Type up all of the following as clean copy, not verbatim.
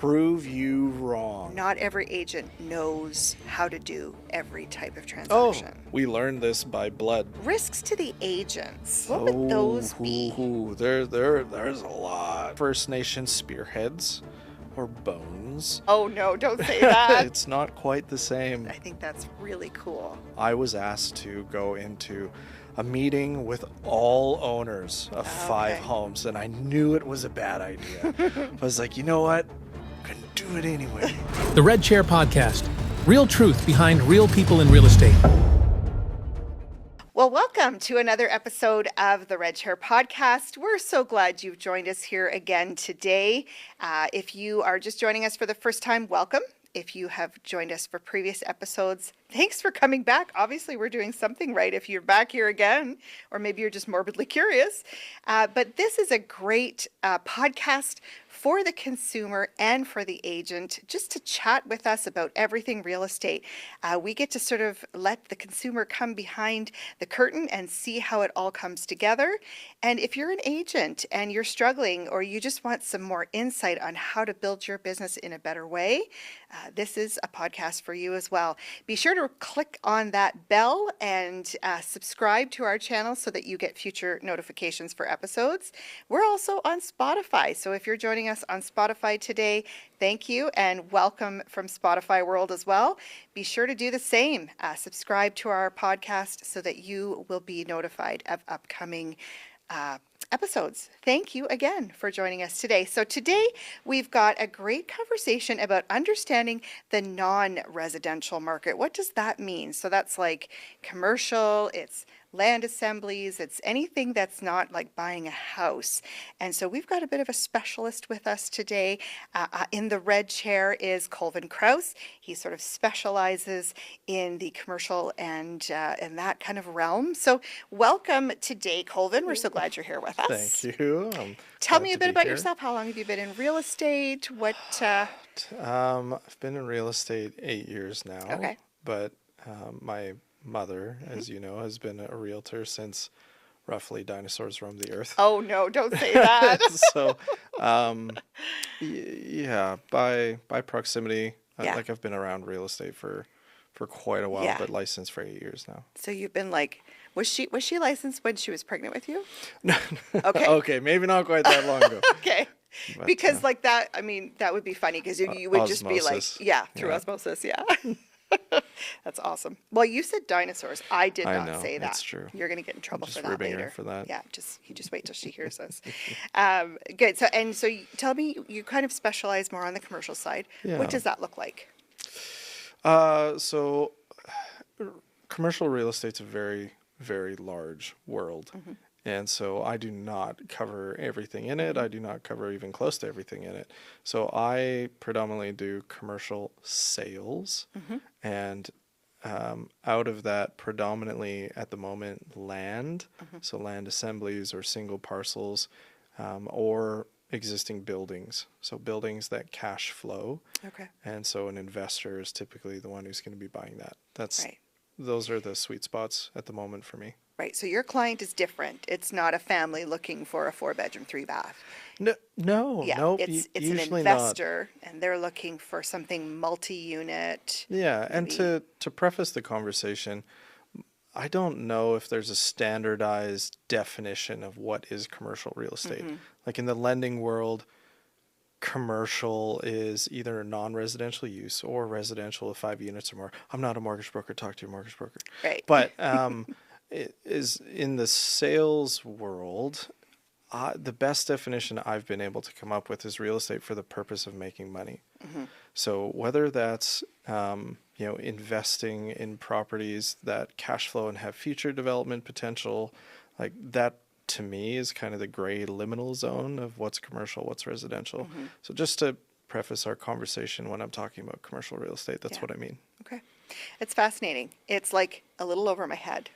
Prove you wrong. Not every agent knows how to do every type of Oh, transaction. we learned this by blood. Risks to the agents. What would those be? There's a lot. First Nation spearheads or bones. Oh no, don't say that. It's not quite the same. I think that's really cool. I was asked to go into a meeting with all owners of 5 homes, and I knew it was a bad idea. I was like, you know what? I'm gonna do it anyway. The Red Chair Podcast. Real truth behind real people in real estate. Well, welcome to another episode of the Red Chair Podcast. We're so glad you've joined us here again today. If you are just joining us for the first time, welcome. If you have joined us for previous episodes, thanks for coming back. Obviously, we're doing something right if you're back here again, or maybe you're just morbidly curious. But this is a great podcast for the consumer and for the agent, just to chat with us about everything real estate. We get to sort of let the consumer come behind the curtain and see how it all comes together. And if you're an agent and you're struggling, or you just want some more insight on how to build your business in a better way, this is a podcast for you as well. Be sure to click on that bell and subscribe to our channel so that you get future notifications for episodes. We're also on Spotify, so if you're joining us on Spotify today, thank you and welcome from Spotify world as well. Be sure to do the same. Subscribe to our podcast so that you will be notified of upcoming episodes. Thank you again for joining us today. So today we've got a great conversation about understanding the non-residential market. What does that mean? So that's like commercial, it's land assemblies, it's anything that's not like buying a house. And so we've got a bit of a specialist with us today. In the red chair is Colevin Crause. He sort of specializes in the commercial and that kind of realm. So welcome today, Colevin. We're so glad you're here with us. Thank you. Tell me a bit about yourself. How long have you been in real estate? What? I've been in real estate 8 years now. Okay. But my mother, as you know, has been a realtor since roughly dinosaurs roamed the earth. Oh no, don't say that. So, yeah, by proximity, like I've been around real estate for quite a while, but licensed for 8 years now. So you've been like, was she licensed when she was pregnant with you? No. Okay. Okay, maybe not quite that long ago. Okay. But, because like that, I mean, that would be funny because you would just be like, through osmosis, That's awesome. Well, you said dinosaurs. I did not say that. That's true. You're going to get in trouble for that ribbing later. her for that. Yeah, you just wait till she hears us. Good. So tell me, you kind of specialize more on the commercial side. Yeah. What does that look like? So commercial real estate's a very, very large world. Mm-hmm. And so I do not cover everything in it. I do not cover even close to everything in it. So I predominantly do commercial sales. Mm-hmm. And out of that, predominantly at the moment, land. Mm-hmm. So land assemblies or single parcels or existing buildings. So buildings that cash flow. Okay. And so an investor is typically the one who's going to be buying that. Those are the sweet spots at the moment for me. Right. So your client is different. It's not a family looking for a 4-bedroom, 3-bath. No. Yeah, nope, it's an investor, and they're looking for something multi-unit. Yeah, maybe. And to preface the conversation, I don't know if there's a standardized definition of what is commercial real estate. Mm-hmm. Like in the lending world, commercial is either non-residential use or residential of 5 units or more. I'm not a mortgage broker. Talk to your mortgage broker. Right. But it is in the sales world, the best definition I've been able to come up with is real estate for the purpose of making money. Mm-hmm. So whether that's investing in properties that cash flow and have future development potential, like that to me is kind of the gray liminal zone of what's commercial, what's residential. Mm-hmm. So just to preface our conversation, when I'm talking about commercial real estate, that's what I mean. Okay. It's fascinating. It's like a little over my head.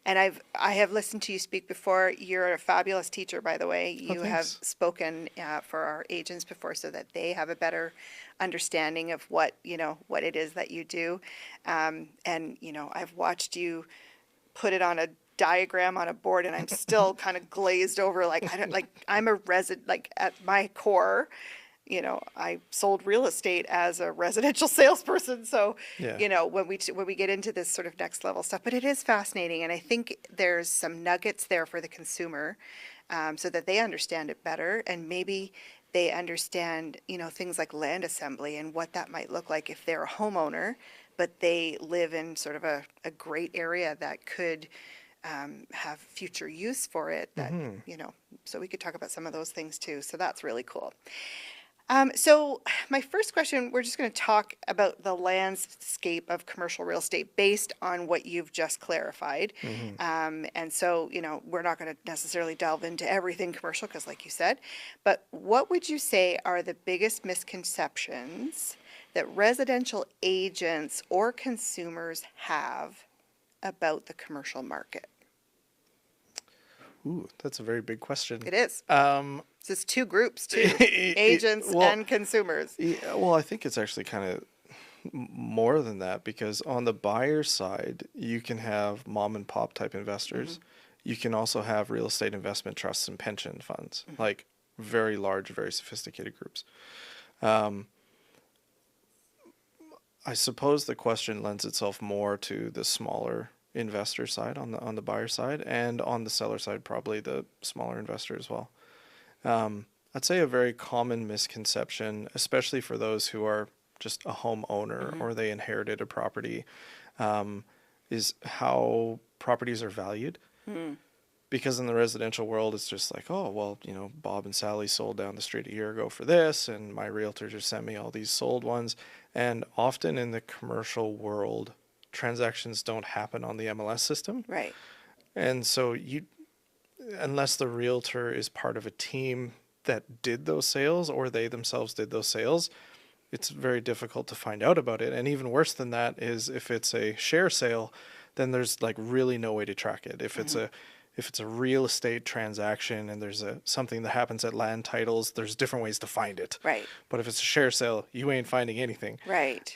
And I have listened to you speak before. You're a fabulous teacher, by the way. You have spoken for our agents before so that they have a better understanding of what it is that you do. And I've watched you put it on a diagram on a board, and I'm still kind of glazed over. Like I'm a resident. Like at my core, I sold real estate as a residential salesperson. So, Yeah. when we get into this sort of next level stuff, but it is fascinating. And I think there's some nuggets there for the consumer, so that they understand it better. And maybe they understand, things like land assembly and what that might look like if they're a homeowner, but they live in sort of a great area that could have future use for it. So we could talk about some of those things too. So that's really cool. So my first question, we're just going to talk about the landscape of commercial real estate based on what you've just clarified. And so, we're not going to necessarily delve into everything commercial because like you said, but what would you say are the biggest misconceptions that residential agents or consumers have about the commercial market? Ooh, that's a very big question. It is. So it's two groups too, agents and consumers. Yeah, well, I think it's actually kind of more than that, because on the buyer side, you can have mom and pop type investors. You can also have real estate investment trusts and pension funds, like very large, very sophisticated groups. I suppose the question lends itself more to the smaller investor side on the buyer side, and on the seller side, probably the smaller investor as well. I'd say a very common misconception, especially for those who are just a homeowner or they inherited a property, is how properties are valued. Because in the residential world, it's just like, oh, well, Bob and Sally sold down the street a year ago for this, and my realtor just sent me all these sold ones. And often in the commercial world, transactions don't happen on the MLS system. Right. And so unless the realtor is part of a team that did those sales or they themselves did those sales, it's very difficult to find out about it. And even worse than that is if it's a share sale, then there's like really no way to track it. If it's a real estate transaction and there's something that happens at land titles, there's different ways to find it. Right. But if it's a share sale, you ain't finding anything. Right.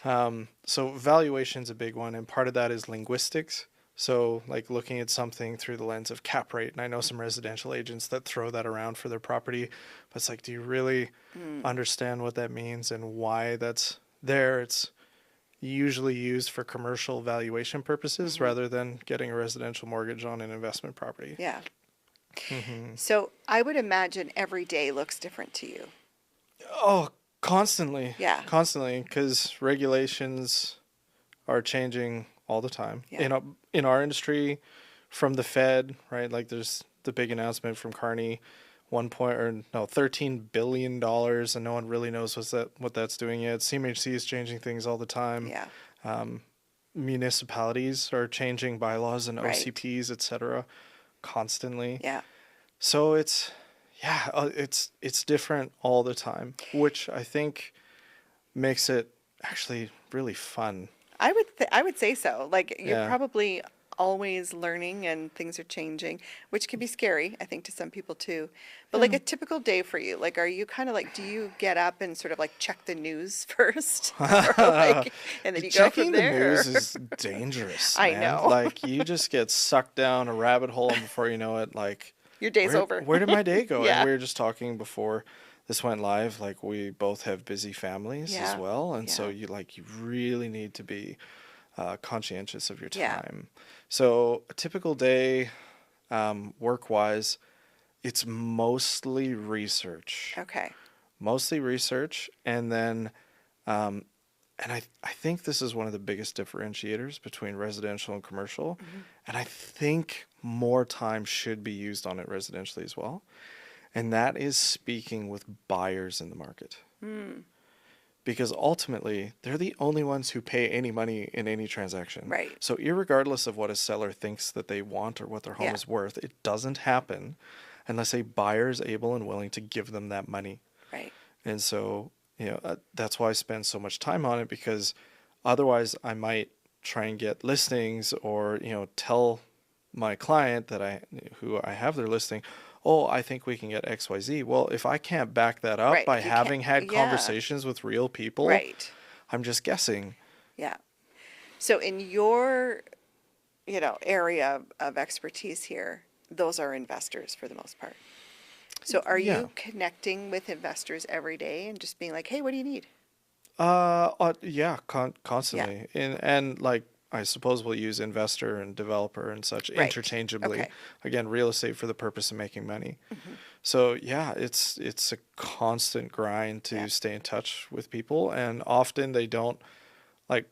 So valuation's a big one, and part of that is linguistics. So like looking at something through the lens of cap rate, and I know some residential agents that throw that around for their property, but it's like, do you really understand what that means and why that's there? It's usually used for commercial valuation purposes rather than getting a residential mortgage on an investment property. Yeah. So I would imagine every day looks different to you. Oh, constantly. Yeah. Constantly, because regulations are changing all the time. Yeah. In our industry, from the Fed, right? Like there's the big announcement from Carney, $13 billion, and no one really knows what that's doing yet. CMHC is changing things all the time. Yeah. Municipalities are changing bylaws and Right. OCPs, et cetera, constantly. Yeah. So it's different all the time, which I think makes it actually really fun. I would say so. Like you're Yeah. probably always learning and things are changing, which can be scary, I think, to some people too. But like a typical day for you, like, are you kind of like, do you get up and sort of like check the news first? Or like, and then you go Checking from the there? news is dangerous. I man. know. Like you just get sucked down a rabbit hole, and before you know it, like Your day's over. Where did my day go? Yeah. And we were just talking before this went live. Like we both have busy families Yeah. as well, and so Yeah. you really need to be conscientious of your Yeah. time. So a typical day, work-wise, it's mostly research. Okay. Mostly research, and then and I think this is one of the biggest differentiators between residential and commercial, and I think more time should be used on it residentially as well, and that is speaking with buyers in the market. Because ultimately, they're the only ones who pay any money in any transaction. Right. So irregardless of what a seller thinks that they want or what their home Yeah. is worth, it doesn't happen unless a buyer is able and willing to give them that money. Right. And so, that's why I spend so much time on it, because otherwise I might try and get listings or, tell my client who I have their listing, oh, I think we can get XYZ. Well, if I can't back that up Right, by you having can't- had yeah. conversations with real people, Right. I'm just guessing. Yeah. So in your, area of expertise here, those are investors for the most part. So are Yeah. you connecting with investors every day and just being like, hey, what do you need? Yeah, constantly. And like, I suppose we'll use investor and developer and such Right. interchangeably. Okay. Again, real estate for the purpose of making money. Mm-hmm. So yeah, it's a constant grind to Yeah. stay in touch with people, and often they don't like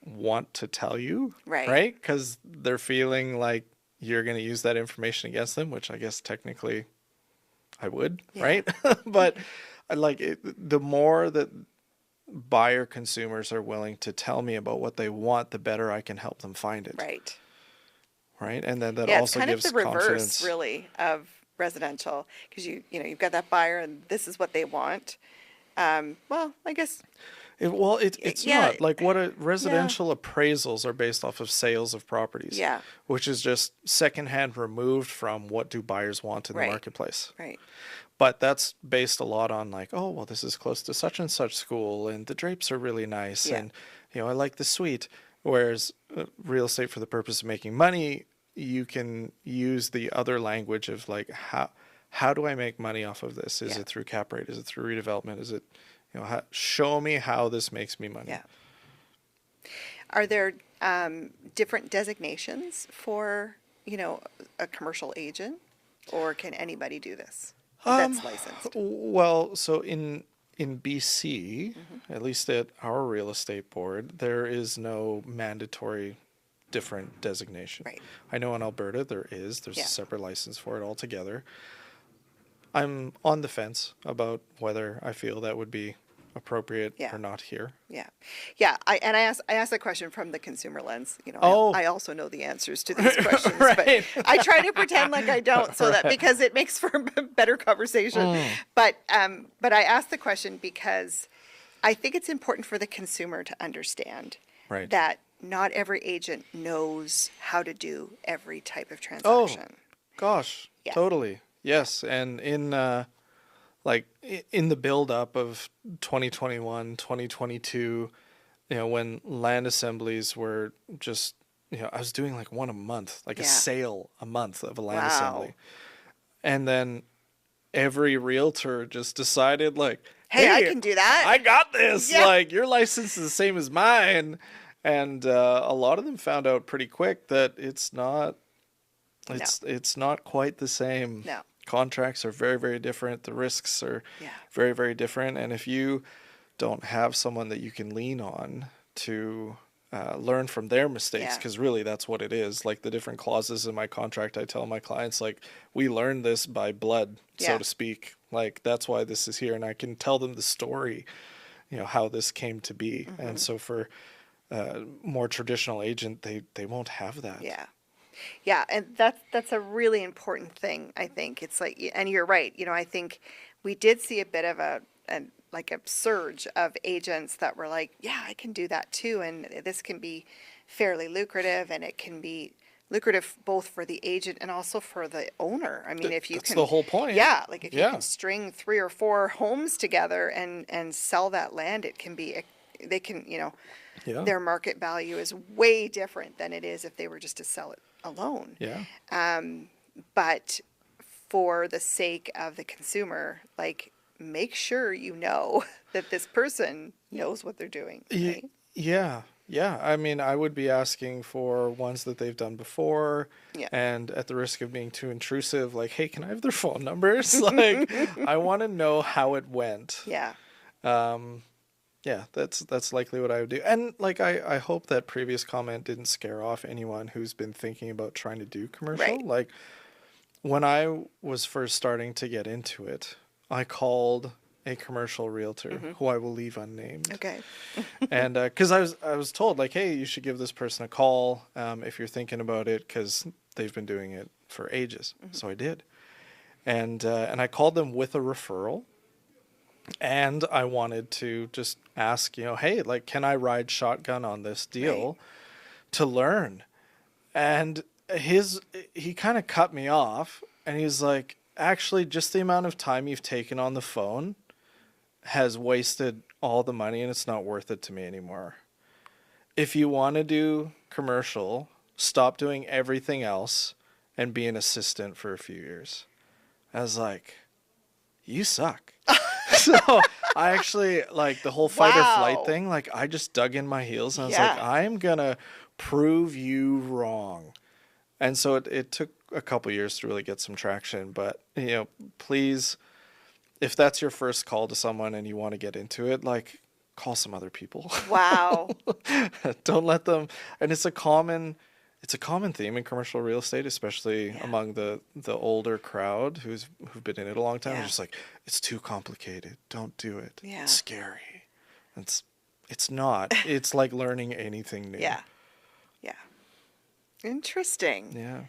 want to tell you, Right. right? Because they're feeling like you're going to use that information against them, which I guess technically I would, Yeah. right? But I like it, the more that buyer consumers are willing to tell me about what they want, the better I can help them find it. Right. Right. And then that Yeah, it's also kind of gives the reverse, confidence. really, of residential, because you've got that buyer and this is what they want. Well, I guess, It's yeah, not like what a residential appraisals are based off of sales of properties, Yeah. which is just secondhand removed from what do buyers want in the Right. marketplace. right. But that's based a lot on like, oh, well, this is close to such and such school, and the drapes are really nice, Yeah. and I like the suite. Whereas real estate for the purpose of making money, you can use the other language of like how do I make money off of this? Is Yeah. it through cap rate? Is it through redevelopment? Is it show me how this makes me money? Yeah. Are there different designations for, a commercial agent, or can anybody do this that's licensed? Well, so in BC, Mm-hmm. at least at our real estate board, there is no mandatory different designation. Right. I know in Alberta there's Yeah. a separate license for it altogether. I'm on the fence about whether I feel that would be appropriate Yeah. or not here. Yeah, yeah. I asked that question from the consumer lens. Oh. I also know the answers to these questions, Right. but I try to pretend like I don't, so that because it makes for a better conversation. But I asked the question because I think it's important for the consumer to understand Right. that not every agent knows how to do every type of Oh, transaction. gosh, Yeah. totally. Yes, and in in the build up of 2021, 2022, when land assemblies were just, I was doing like one a month, like a Yeah. sale a month of a land Wow. assembly. And then every realtor just decided like, Hey, I can do that. I got this. Yeah. Like your license is the same as mine. And a lot of them found out pretty quick that it's not quite the same. No. Contracts are very, very different. The risks are Yeah. very, very different. And if you don't have someone that you can lean on to learn from their mistakes, Yeah. because really that's what it is. Like the different clauses in my contract, I tell my clients, like, we learned this by blood, Yeah. so to speak. Like, that's why this is here. And I can tell them the story, how this came to be. Mm-hmm. And so for more traditional agent, they won't have that. Yeah. Yeah, and that's a really important thing, I think. It's like, and you're right, I think we did see a bit of a surge of agents that were like, yeah, I can do that too, and this can be fairly lucrative, and it can be lucrative both for the agent and also for the owner. I mean, if you That's can, the whole point. yeah, like if you Yeah. can string 3 or 4 homes together and sell that land, it can be, they can, Yeah. their market value is way different than it is if they were just to sell it alone. Yeah. But for the sake of the consumer, like, make sure that this person knows what they're doing. Right? Yeah. Yeah. I mean, I would be asking for ones that they've done before. Yeah. And at the risk of being too intrusive, like, hey, can I have their phone numbers? Like, I want to know how it went. Yeah. Yeah, that's likely what I would do. And like, I hope that previous comment didn't scare off anyone who's been thinking about trying to do commercial. Right. Like, when I was first starting to get into it, I called a commercial realtor who I will leave unnamed. Okay. And because I was told like, hey, you should give this person a call if you're thinking about it, because they've been doing it for ages. So I did, and I called them with a referral, and I wanted to just ask, hey, like, can I ride shotgun on this deal to learn? And he kind of cut me off, and he's like, actually, just the amount of time you've taken on the phone has wasted all the money, and it's not worth it to me anymore. If you want to do commercial, stop doing everything else and be an assistant for a few years. I was like, you suck. So I actually, like, the whole fight or flight Wow. thing, like, I just dug in my heels and I was Yeah. like, I am gonna prove you wrong. And so it took a couple years to really get some traction, but please, if that's your first call to someone and you want to get into it, like, call some other people. Wow. Don't let them. And it's a common theme in commercial real estate, especially Yeah. among the older crowd who've been in it a long time. Yeah. It's just like, it's too complicated. Don't do it. Yeah. It's scary. It's not. It's like learning anything new. Yeah. Yeah. Interesting. Yeah.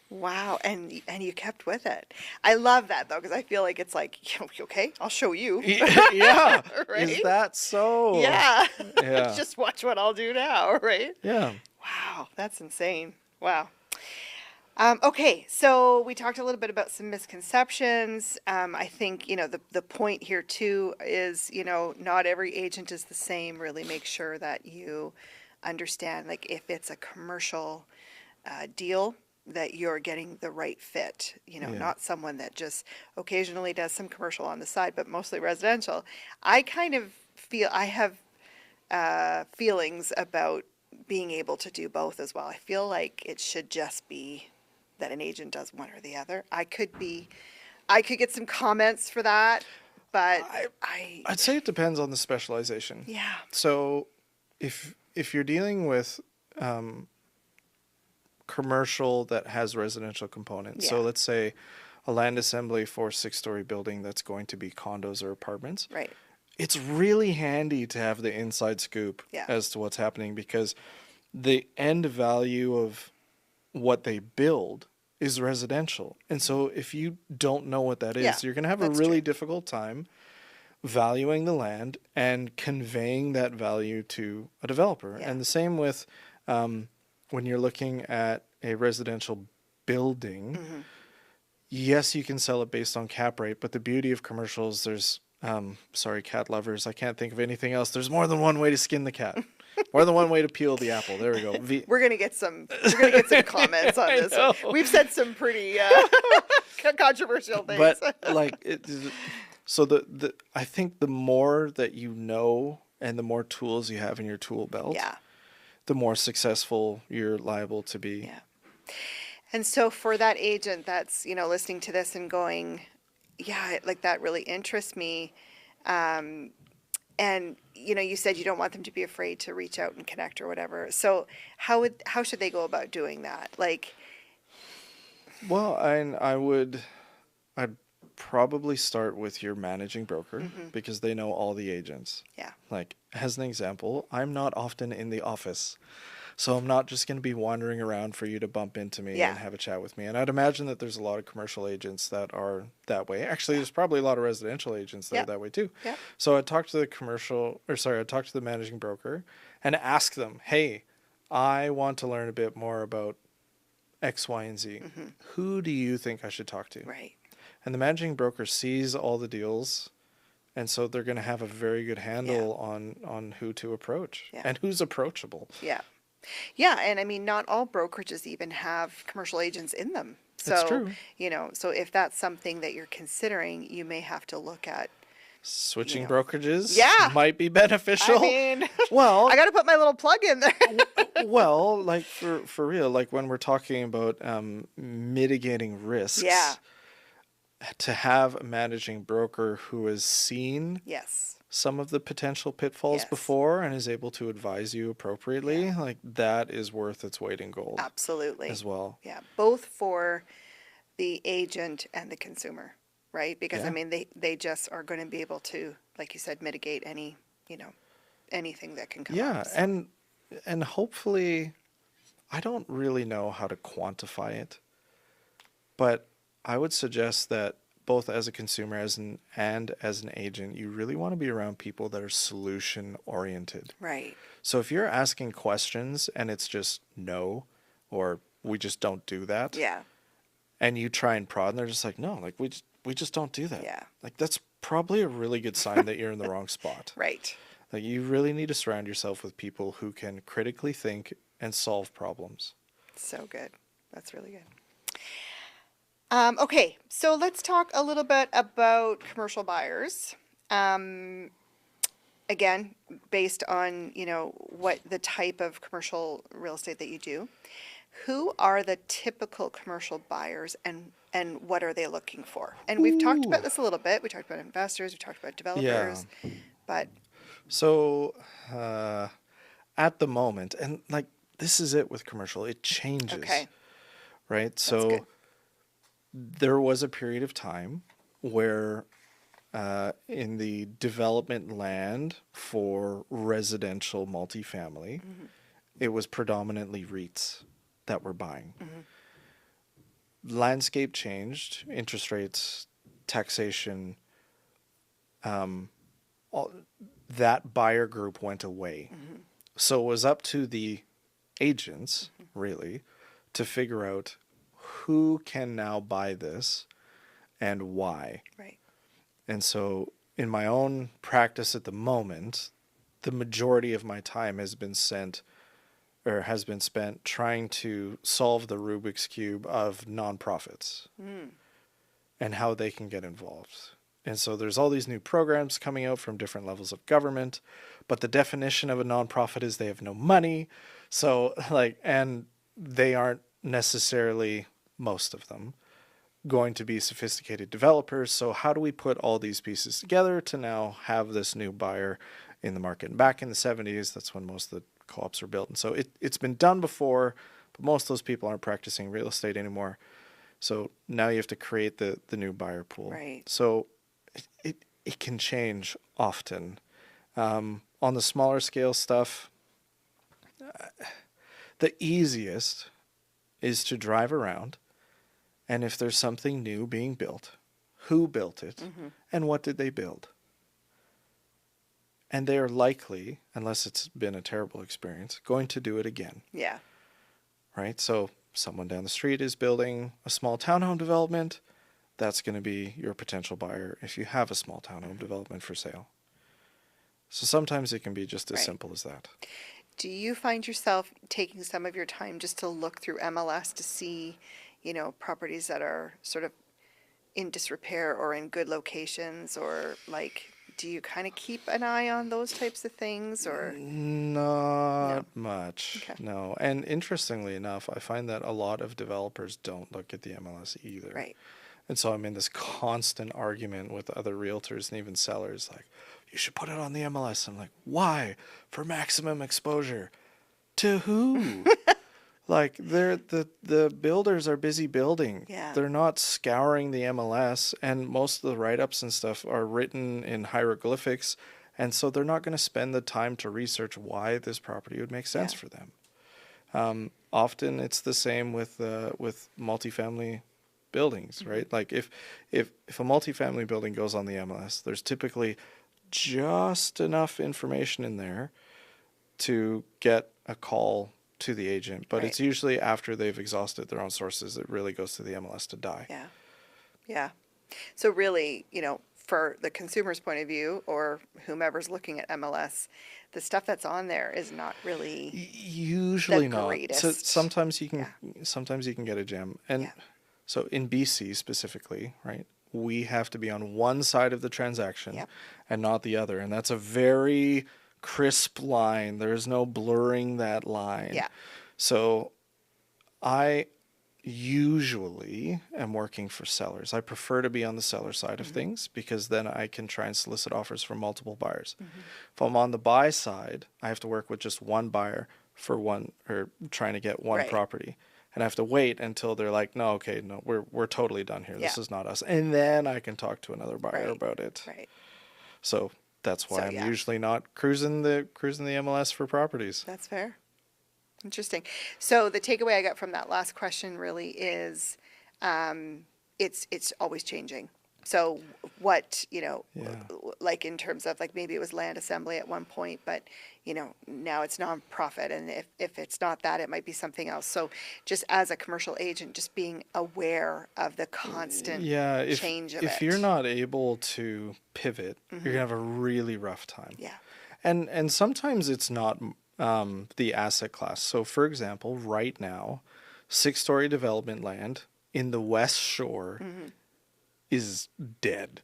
Wow. And you kept with it. I love that though, because I feel like it's like, okay, I'll show you. Yeah. Right? Is that so? Yeah. Yeah. Just watch what I'll do now, right? Yeah. Wow, that's insane. Wow. Okay, so we talked a little bit about some misconceptions. I think, the point here too is, not every agent is the same. Really make sure that you understand, like, if it's a commercial deal, that you're getting the right fit, Yeah. not someone that just occasionally does some commercial on the side, but mostly residential. I kind of feel I have feelings about being able to do both as well. I feel like it should just be that an agent does one or the other. I could get some comments for that, but I'd say it depends on the specialization. yeah. So if you're dealing with commercial that has residential components, so Yeah. let's say a land assembly for a 6-story building that's going to be condos or apartments, Right. it's really handy to have the inside scoop Yeah. as to what's happening, because the end value of what they build is residential. And so if you don't know what that is, Yeah, you're going to have a that's really true. difficult time valuing the land and conveying that value to a developer. Yeah. And the same with when you're looking at a residential building. Mm-hmm. Yes, you can sell it based on cap rate, but the beauty of commercials, there's sorry, cat lovers, I can't think of anything else. There's more than one way to skin the cat. More than one way to peel the apple. There we go. We're gonna get some comments on I this. know. We've said some pretty controversial things. But like, so I think the more that you know and the more tools you have in your tool belt, yeah. the more successful you're liable to be. Yeah. And so for that agent that's, listening to this and going, yeah, like that really interests me. And, you said you don't want them to be afraid to reach out and connect or whatever. So how should they go about doing that? Like, Well, I'd probably start with your managing broker, because they know all the agents. yeah, Like, as an example, I'm not often in the office, so I'm not just going to be wandering around for you to bump into me Yeah. and have a chat with me. And I'd imagine that there's a lot of commercial agents that are that way. Actually, there's probably a lot of residential agents that Yeah. are that way too. Yeah. So I'd talk to I'd talk to the managing broker and ask them, hey, I want to learn a bit more about X, Y, and Z. Who do you think I should talk to? right. And the managing broker sees all the deals, and so they're going to have a very good handle on who to approach Yeah. and who's approachable. Yeah. Yeah. And I mean, not all brokerages even have commercial agents in them. So, That's true. So if that's something that you're considering, you may have to look at. Switching brokerages Yeah. might be beneficial. I mean, well, I got to put my little plug in there. well, like for real, like when we're talking about mitigating risks, Yeah. to have a managing broker who has seen Yes. some of the potential pitfalls Yes. before and is able to advise you appropriately, like that is worth its weight in gold Absolutely. as well. Yeah. Both for the agent and the consumer, right? Because I Yeah. mean, they just are going to be able to, like you said, mitigate any, anything that can come Yeah, up. So- and hopefully, I don't really know how to quantify it, but I would suggest that both as a consumer and as an agent, you really want to be around people that are solution oriented. right. So if you're asking questions and it's just no, or we just don't do that, Yeah. and you try and prod and they're just like, no, like we just don't do that. Yeah. Like that's probably a really good sign that you're in the wrong spot. Right. Like you really need to surround yourself with people who can critically think and solve problems. So good. That's really good. Okay, so let's talk a little bit about commercial buyers. Again, based on, what the type of commercial real estate that you do. Who are the typical commercial buyers and what are they looking for? And we've talked Ooh, about this a little bit. We talked about investors, we talked about yeah. developers, but So uh, at the moment, and like this is it with commercial, it changes, okay, right? that's good. So there was a period of time where in the development land for residential multifamily, it was predominantly REITs that were buying. Landscape changed, interest rates, taxation, all, that buyer group went away. So it was up to the agents, really, to figure out who can now buy this and why. Right. And so in my own practice at the moment, the majority of my time has been spent trying to solve the Rubik's Cube of nonprofits and how they can get involved. And so there's all these new programs coming out from different levels of government, but the definition of a nonprofit is they have no money. So and they aren't necessarily, most of them, going to be sophisticated developers. So how do we put all these pieces together to now have this new buyer in the market? And back in the 70s, that's when most of the co-ops were built. And so it's been done before, but most of those people aren't practicing real estate anymore. So now you have to create the new buyer pool. Right. So it can change often. On the smaller scale stuff, the easiest is to drive around, and if there's something new being built, who built it, and what did they build? And they are likely, unless it's been a terrible experience, going to do it again, Yeah. right? So someone down the street is building a small townhome development. That's going to be your potential buyer if you have a small townhome development for sale. So sometimes it can be just as Right. simple as that. Do you find yourself taking some of your time just to look through MLS to see, properties that are sort of in disrepair or in good locations, or like, do you kind of keep an eye on those types of things, or? Not No. much, Okay. no. And interestingly enough, I find that a lot of developers don't look at the MLS either. Right. And so I'm in this constant argument with other realtors and even sellers, like, you should put it on the MLS. I'm like, why? For maximum exposure. To who? Like, the builders are busy building. Yeah. They're not scouring the MLS, and most of the write-ups and stuff are written in hieroglyphics, and so they're not going to spend the time to research why this property would make sense Yeah. for them. Often it's the same with multifamily buildings, right? Like if a multifamily building goes on the MLS, there's typically just enough information in there to get a call to the agent, but Right. it's usually after they've exhausted their own sources it really goes to the MLS to die. Yeah. Yeah. So really, for the consumer's point of view or whomever's looking at MLS, the stuff that's on there is not really Usually the not. So greatest. sometimes you can Yeah. sometimes you can get a gem. And Yeah. so in BC specifically, right? We have to be on one side of the transaction Yep. and not the other. And that's a very crisp line. There's no blurring that line. Yeah. So I usually am working for sellers. I prefer to be on the seller side of things because then I can try and solicit offers from multiple buyers. If I'm on the buy side, I have to work with just one buyer for one, or trying to get one Right. property. And I have to wait until they're like, no, okay, no, we're totally done here. This Yeah. is not us. And then I can talk to another buyer Right. about it. Right. So that's why So, I'm yeah. usually not cruising the MLS for properties. That's fair. Interesting. So the takeaway I got from that last question really is, it's always changing. So what, Yeah. like in terms of like maybe it was land assembly at one point, but now it's nonprofit, and if it's not that, it might be something else. So just as a commercial agent, just being aware of the constant Yeah, change of if it. you're not able to pivot, you're gonna have a really rough time. Yeah. And sometimes it's not the asset class. So for example, right now, 6-story development land in the West Shore is dead.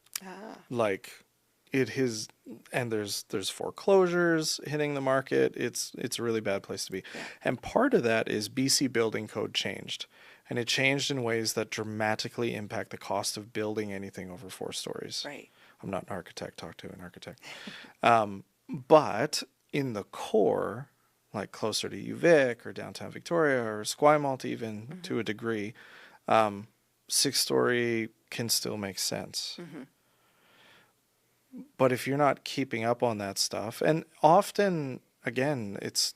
Like it is, and there's foreclosures hitting the market. It's a really bad place to be. Yeah. And part of that is BC building code changed. And it changed in ways that dramatically impact the cost of building anything over 4 stories. Right. I'm not an architect, talk to an architect. But in the core, like closer to UVic or downtown Victoria or Esquimalt even to a degree, 6-story can still make sense. But if you're not keeping up on that stuff, and often, again, it's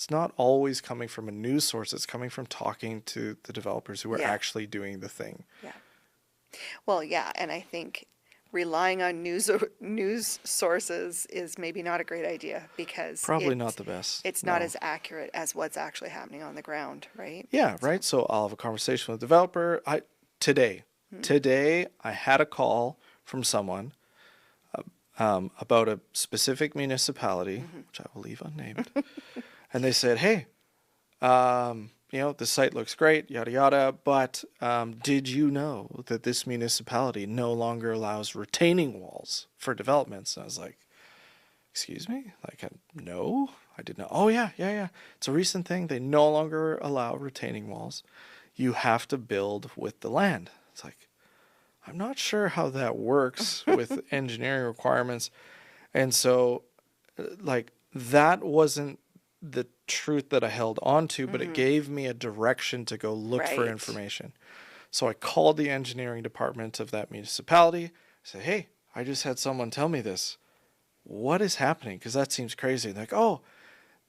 not always coming from a news source. It's coming from talking to the developers who are actually doing the thing. Yeah. Well, yeah, and I think relying on news sources is maybe not a great idea because Probably not the best. It's not as accurate as what's actually happening on the ground, right? Yeah, right. So I'll have a conversation with a developer. Today I had a call from someone about a specific municipality, which I will leave unnamed. And they said, hey, the site looks great, yada, yada. But did you know that this municipality no longer allows retaining walls for developments? And I was like, excuse me? Like, no, I didn't know. Oh, yeah. It's a recent thing. They no longer allow retaining walls. You have to build with the land. It's like, I'm not sure how that works with engineering requirements. And so, like, that wasn't the truth that I held on to, but it gave me a direction to go look for information. So I called the engineering department of that municipality. I said, hey, I just had someone tell me this. What is happening? Because that seems crazy. Like, oh,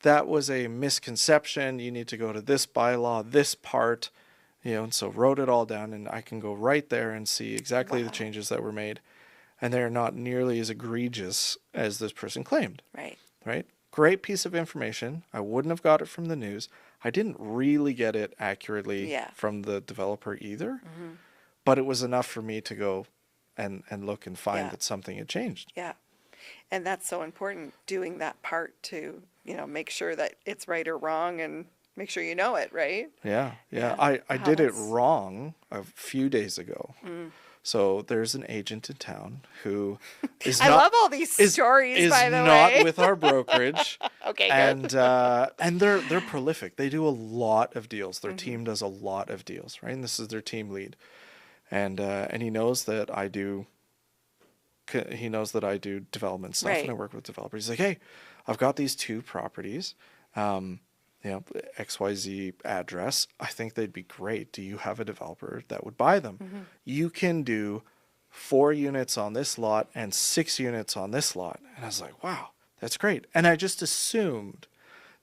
that was a misconception. You need to go to this bylaw, this part, and so wrote it all down, and I can go right there and see exactly the changes that were made. And they're not nearly as egregious as this person claimed. Right? Great piece of information. I wouldn't have got it from the news. I didn't really get it accurately from the developer either, but it was enough for me to go and look and find that something had changed. Yeah. And that's so important, doing that part to, make sure that it's right or wrong and make sure you know it, right? Yeah. I did it wrong a few days ago. So there's an agent in town who is I love all these stories, by the way. Is not with our brokerage. Okay, good. And they're prolific. They do a lot of deals. Their team does a lot of deals, right? And this is their team lead. And he knows that I do development stuff, and I work with developers. He's like, hey, I've got these 2 properties. XYZ address. I think they'd be great. Do you have a developer that would buy them? You can do 4 units on this lot and 6 units on this lot. And I was like, wow, that's great. And I just assumed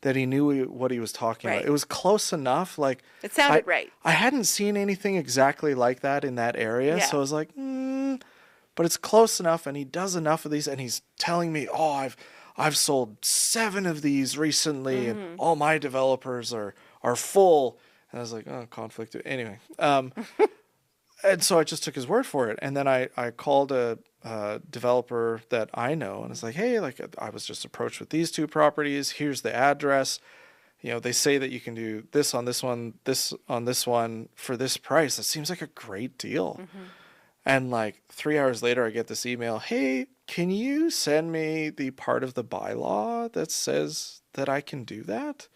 that he knew what he was talking about. It was close enough. Like, it sounded right. I hadn't seen anything exactly like that in that area. So I was like, but it's close enough, and he does enough of these, and he's telling me, oh, I've sold 7 of these recently, and all my developers are full. And I was like, oh, conflict. Anyway. And so I just took his word for it. And then I called a developer that I know, and it's like, hey, like, I was just approached with these 2 properties. Here's the address. They say that you can do this on this one, this on this one for this price. That seems like a great deal. And like 3 hours later, I get this email, hey, can you send me the part of the bylaw that says that I can do that?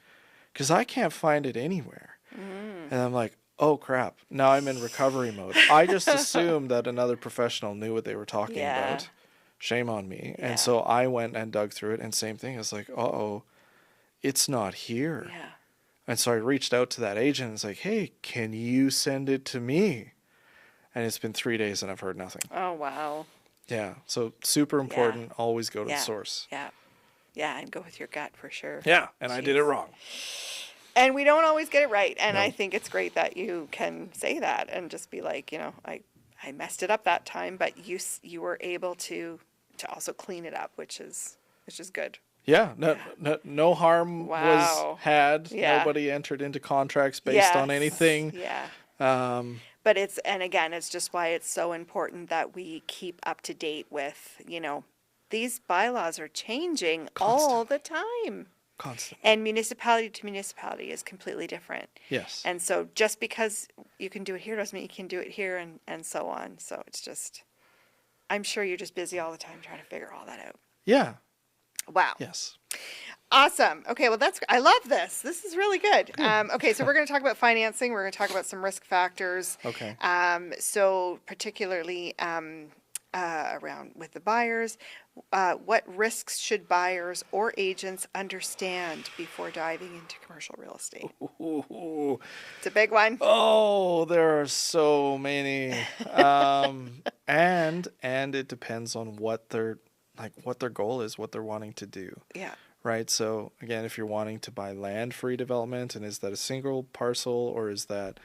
Because I can't find it anywhere. And I'm like, oh, crap. Now I'm in recovery mode. I just assumed that another professional knew what they were talking about. Shame on me. And so I went and dug through it, and same thing. I was like, uh-oh, it's not here. And so I reached out to that agent and was like, hey, can you send it to me? And it's been 3 days and I've heard nothing. Oh, wow. Yeah. So super important. Always go to the source. Yeah. And go with your gut for sure. Yeah. And I did it wrong. And we don't always get it right. And I think it's great that you can say that and just be like, I messed it up that time, but you were able to also clean it up, which is good. Yeah. No harm was had. Yeah. Nobody entered into contracts based on anything. Yeah. But it's just why it's so important that we keep up to date with, these bylaws are changing all the time. Constantly. And municipality to municipality is completely different. Yes. And so just because you can do it here doesn't mean you can do it here, and so on. So it's just, I'm sure you're just busy all the time trying to figure all that out. Yeah. Wow. Yes. Awesome. Okay, well I love this. This is really good. Okay, so we're going to talk about financing. We're going to talk about some risk factors. Okay. So particularly around with the buyers, what risks should buyers or agents understand before diving into commercial real estate? Ooh. It's a big one. Oh, there are so many. And it depends on what their goal is, what they're wanting to do. Yeah. Right. So again, if you're wanting to buy land for redevelopment, and is that a single parcel, or is that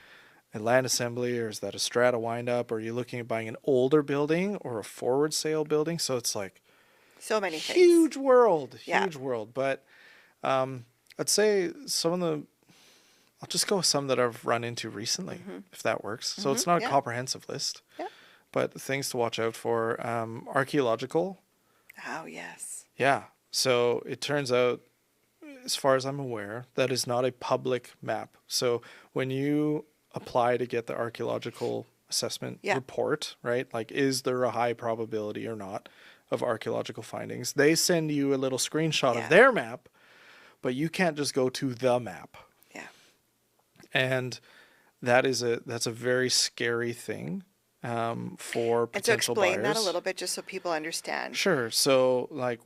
a land assembly, or is that a strata windup? Or are you looking at buying an older building or a forward sale building? So it's like So many things. huge world. Yeah. But I'd say I'll just go with some that I've run into recently, if that works. So it's not a Yeah. comprehensive list, Yeah. but things to watch out for. Archaeological. Oh, yes. Yeah. So it turns out, as far as I'm aware, that is not a public map. So when you apply to get the archaeological assessment Yeah. report, right? Like, is there a high probability or not of archaeological findings? They send you a little screenshot Yeah. of their map, but you can't just go to the map. Yeah. And that's a very scary thing for And so potential explain buyers. that a little bit just so people understand. Sure. So, like,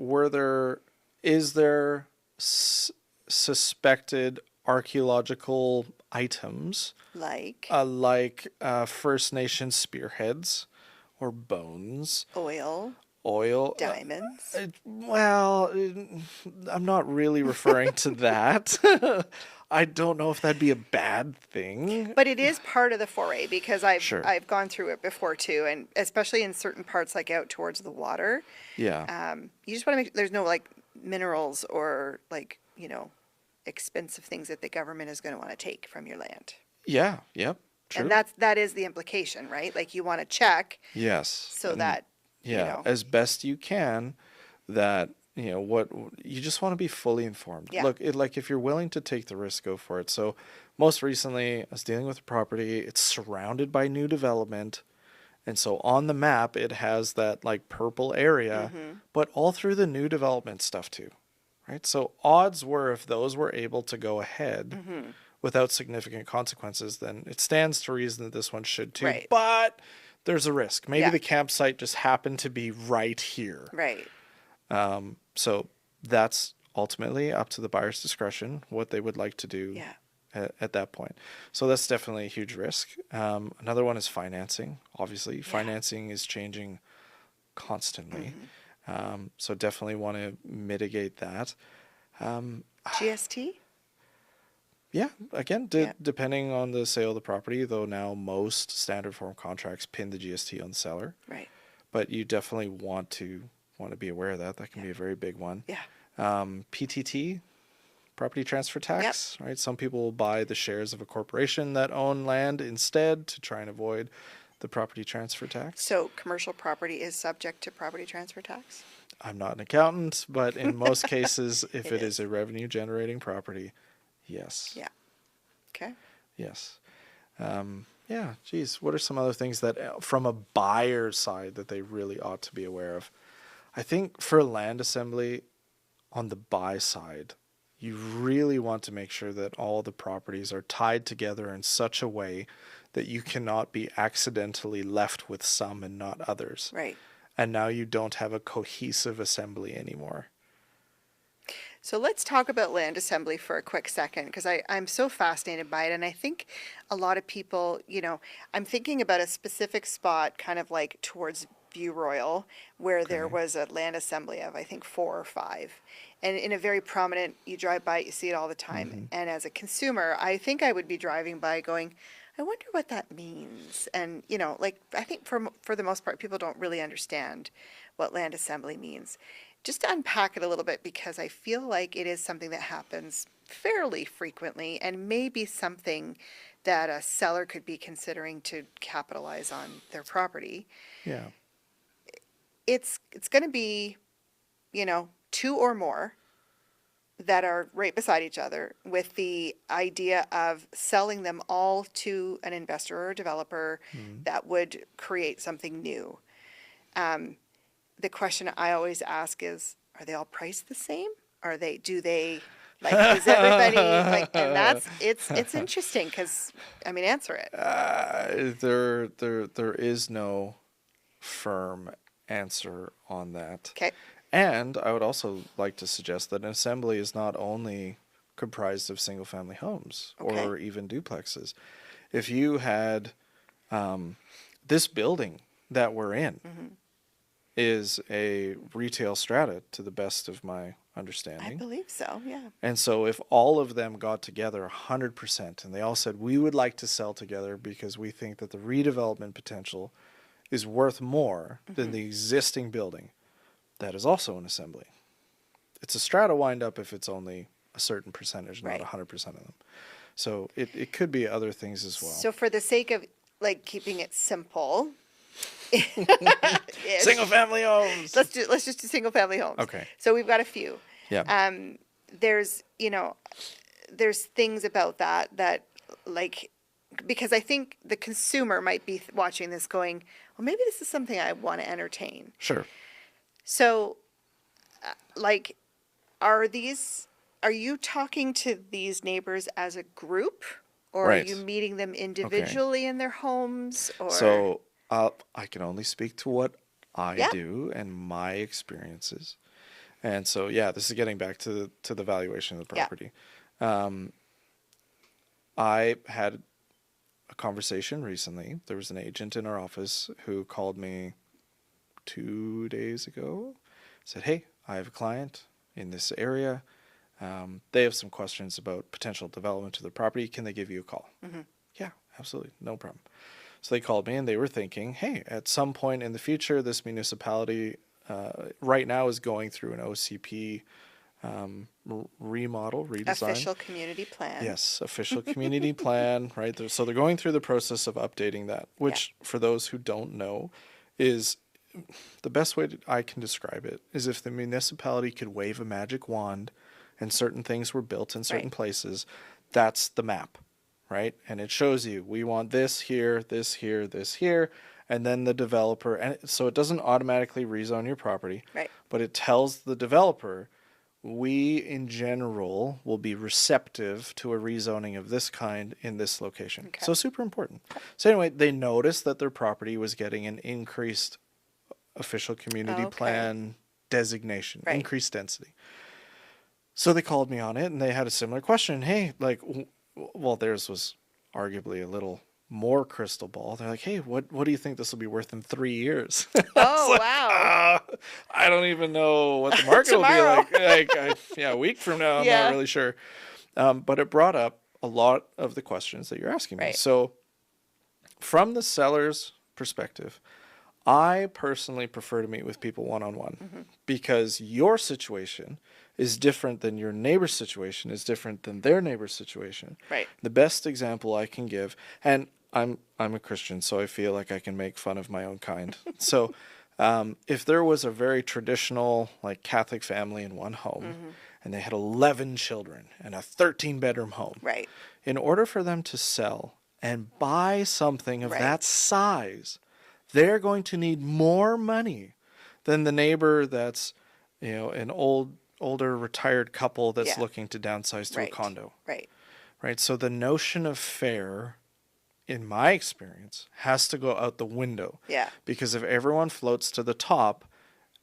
is there suspected archaeological items Like like First Nation spearheads or bones, oil, oil? diamonds. I'm not really referring to that. I don't know if that'd be a bad thing. But it is part of the foray because Sure. I've gone through it before too, and especially in certain parts like out towards the water. Yeah. You just want to make there's no like minerals or like, expensive things that the government is going to want to take from your land. Yeah. Yep. True. And that is the implication, right? Like you want to check Yes. so And that yeah, as best you can, that what you just want to be fully informed. Yeah. Look, like, if you're willing to take the risk, go for it. So most recently, I was dealing with a property. It's surrounded by new development, and so on the map it has that like purple area, but all through the new development stuff too, right? So odds were, if those were able to go ahead without significant consequences, then it stands to reason that this one should too. Right. But there's a risk. Maybe Yeah. the campsite just happened to be right here. right. So that's ultimately up to the buyer's discretion, what they would like to do Yeah. at that point. So that's definitely a huge risk. Another one is financing. Obviously, financing is changing constantly. So definitely want to mitigate that. GST? Yeah, again, Yeah. depending on the sale of the property, though now most standard form contracts pin the GST on the seller. Right. But you definitely want to be aware of that. That can be a very big one. Yeah. PTT, property transfer tax, right? Some people will buy the shares of a corporation that own land instead to try and avoid the property transfer tax. So commercial property is subject to property transfer tax? I'm not an accountant, but in most cases, if It it is a revenue generating property, yes. Yeah. Okay. Yes. Yeah, geez, what are some other things that from a buyer's side that they really ought to be aware of? I think for land assembly, on the buy side, you really want to make sure that all the properties are tied together in such a way that you cannot be accidentally left with some and not others. Right. And now you don't have a cohesive assembly anymore. So let's talk about land assembly for a quick second, because I'm so fascinated by it. And I think a lot of people, I'm thinking about a specific spot kind of like towards View Royal, where there was a land assembly of, I think, 4 or 5. And in a very prominent, you drive by it, you see it all the time. And as a consumer, I think I would be driving by going, I wonder what that means. And, I think for the most part, people don't really understand what land assembly means. Just to unpack it a little bit, because I feel like it is something that happens fairly frequently and maybe something that a seller could be considering to capitalize on their property. Yeah. It's going to be, 2 or more that are right beside each other with the idea of selling them all to an investor or a developer that would create something new. The question I always ask is, are they all priced the same? Do they, like, is everybody like, and it's interesting because, I mean, answer it. There is no firm answer on that. Okay. And I would also like to suggest that an assembly is not only comprised of single-family homes or even duplexes. If you had this building that we're in is a retail strata to the best of my understanding. I believe so, yeah. And so if all of them got together 100% and they all said, we would like to sell together because we think that the redevelopment potential is worth more than the existing building, that is also an assembly. It's a strata wind-up if it's only a certain percentage, not 100% of them. So it could be other things as well. So for the sake of, like, keeping it simple, Single-family homes! let's just do single-family homes. Okay. So we've got a few. Yeah. There's things about that, like, because I think the consumer might be watching this going, well, maybe this is something I want to entertain. Sure. So, like, are you talking to these neighbors as a group, or Right. are you meeting them individually in their homes? Or So I can only speak to what I Yeah. do and my experiences. And so, yeah, this is getting back to the valuation of the Yeah. property. I had a conversation recently. There was an agent in our office who called me 2 days ago, said, hey, I have a client in this area. They have some questions about potential development to the property. Can they give you a call? Yeah, absolutely. No problem. So they called me and they were thinking, hey, at some point in the future, this municipality right now is going through an OCP remodel, redesign. official community plan. Yes, official community plan, right? So they're going through the process of updating that, which for those who don't know is the best way I can describe it is if the municipality could wave a magic wand and certain things were built in certain places, that's the map, right? And it shows you, we want this here, this here, this here, and then the developer, and so it doesn't automatically rezone your property, Right. but it tells the developer, we in general will be receptive to a rezoning of this kind in this location. Okay. So super important. So anyway, they noticed that their property was getting an increased official community plan designation, increased density. So they called me on it and they had a similar question. Hey, like, well, theirs was arguably a little more crystal ball. They're like, hey, what do you think this will be worth in 3 years? Oh, wow. I don't even know what the market will be like. A week from now, I'm not really sure. But it brought up a lot of the questions that you're asking me. Right. So from the seller's perspective, I personally prefer to meet with people one-on-one because your situation is different than your neighbor's situation, is different than their neighbor's situation. Right. The best example I can give, and I'm a Christian, so I feel like I can make fun of my own kind. So if there was a very traditional, like, Catholic family in one home, and they had 11 children and a 13-bedroom home, Right. in order for them to sell and buy something of that size, they're going to need more money than the neighbor that's, an older retired couple that's looking to downsize to a condo. Right. Right. So the notion of fair, in my experience, has to go out the window. Yeah. Because if everyone floats to the top,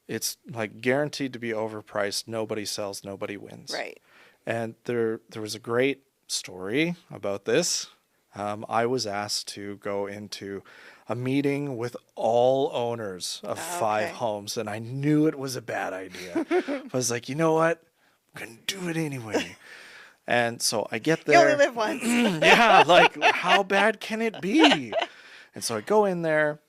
it's like guaranteed to be overpriced. Nobody sells, nobody wins. Right. And there was a great story about this. I was asked to go into a meeting with all owners of 5 homes, and I knew it was a bad idea. I was like, you know what? I'm going to do it anyway. And so I get there. You only live once. Yeah, like, how bad can it be? And so I go in there,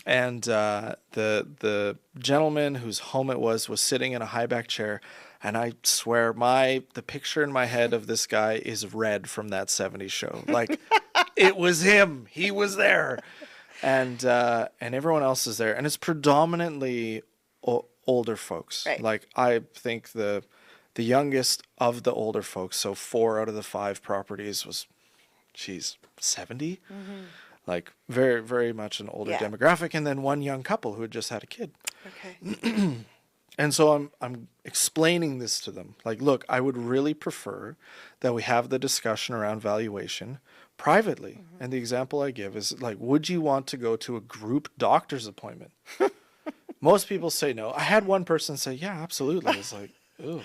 and the gentleman whose home it was sitting in a high back chair, and I swear the picture in my head of this guy is Red from that 70s show. Like, it was him. He was there. And everyone else is there. And it's predominantly older folks. Right. Like, I think the The youngest of the older folks, so 4 out of the 5 properties was, 70? Like very, very much an older Yeah. demographic. And then one young couple who had just had a kid. Okay. And so I'm explaining this to them. Like, look, I would really prefer that we have the discussion around valuation privately. And the example I give is like, would you want to go to a group doctor's appointment? Most people say no. I had one person say, yeah, absolutely. It's like, ooh.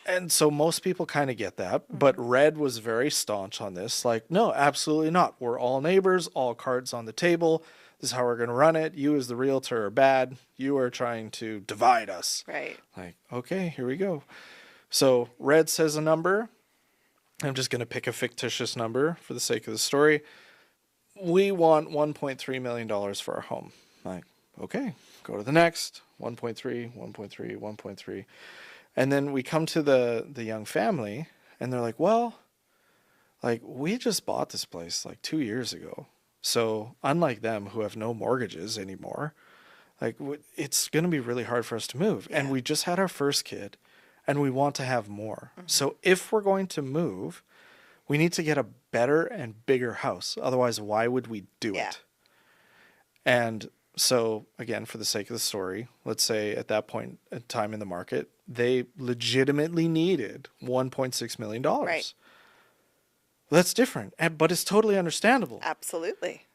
And so most people kind of get that, but Red was very staunch on this. Like, no, absolutely not. We're all neighbors, all cards on the table. This is how we're going to run it. You as the realtor are bad. You are trying to divide us. Right. Like, okay, here we go. So Red says a number. I'm just going to pick a fictitious number for the sake of the story. We want $1.3 million for our home. Like, okay, go to the next. 1.3, 1.3, 1.3. And then we come to the young family, and they're like, well, like, we just bought this place like 2 years ago. So unlike them who have no mortgages anymore, like, it's going to be really hard for us to move. Yeah. And we just had our first kid, and we want to have more. So if we're going to move, we need to get a better and bigger house. Otherwise, why would we do Yeah. it? And so, again, for the sake of the story, let's say at that point in time in the market, they legitimately needed $1.6 million. Right. That's different, but it's totally understandable. Absolutely.